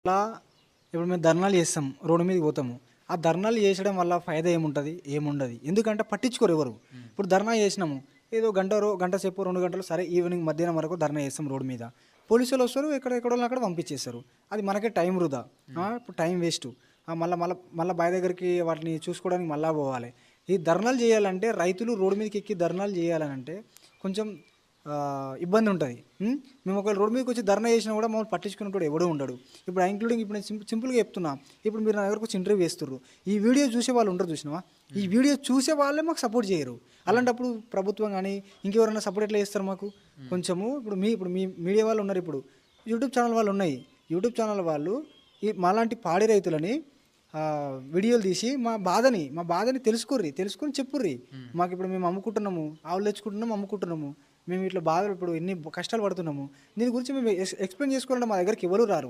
అలా ఇప్పుడు మేము ధర్నాలు చేస్తాం, రోడ్డు మీదకి పోతాము. ఆ ధర్నాలు చేసడం వల్ల ఫాయిదా ఏముంటది? ఏముండదు. ఎందుకంటే పట్టించుకోరు ఎవరు. ఇప్పుడు ధర్నా చేసినాము, ఏదో గంట సేపు 2 గంటలు సరే ఈవినింగ్ మధ్యాహ్నం వరకు ధర్నా చేస్తాం రోడ్డు మీద. పోలీసులు వస్తారు, ఎక్కడోళ్ళని అక్కడ పంపించేస్తారు. అది మనకే టైం వృధా. ఇప్పుడు టైం వేస్టు. మళ్ళా మళ్ళా మళ్ళా బావి దగ్గరికి వాటిని చూసుకోవడానికి మళ్ళా పోవాలి. ఈ ధర్నాలు చేయాలంటే రైతులు రోడ్డు మీదకి ఎక్కి ధర్నాలు చేయాలనంటే కొంచెం ఇబ్బంది ఉంటుంది. మేము ఒకవేళ రోడ్డు మీదకి వచ్చి ధర్నా చేసినా కూడా మమ్మల్ని పట్టించుకునేటోడు ఎవడూ ఉండడు. ఇప్పుడు ఇంక్లూడింగ్ ఇప్పుడు నేను సింపుల్గా చెప్తున్నా. ఇప్పుడు మీరు నా దగ్గరకు వచ్చి ఇంటర్వ్యూ చేస్తుర్రు. ఈ వీడియో చూసే వాళ్ళు ఉంటారు చూసినావా? ఈ వీడియో చూసే వాళ్ళే మాకు సపోర్ట్ చేయరు. అలాంటప్పుడు ప్రభుత్వం కానీ ఇంకెవరైనా సపోర్ట్ ఎట్లా చేస్తారు మాకు? కొంచెము ఇప్పుడు మీ మీడియా వాళ్ళు ఉన్నారు, ఇప్పుడు యూట్యూబ్ ఛానల్ వాళ్ళు ఉన్నాయి. యూట్యూబ్ ఛానల్ వాళ్ళు మాలాంటి పాడి రైతులని వీడియోలు తీసి మా బాధని తెలుసుకొని చెప్పుర్రి. మాకు ఇప్పుడు మేము అమ్ముకుంటున్నాము, ఆవులు తెచ్చుకుంటున్నాము, అమ్ముకుంటున్నాము. మేము ఇట్లా బాధలు ఇప్పుడు ఎన్ని కష్టాలు పడుతున్నాము. దీని గురించి మేము ఎక్స్ప్లెయిన్ చేసుకోవాలంటే మా దగ్గరికి ఎవరు రారు.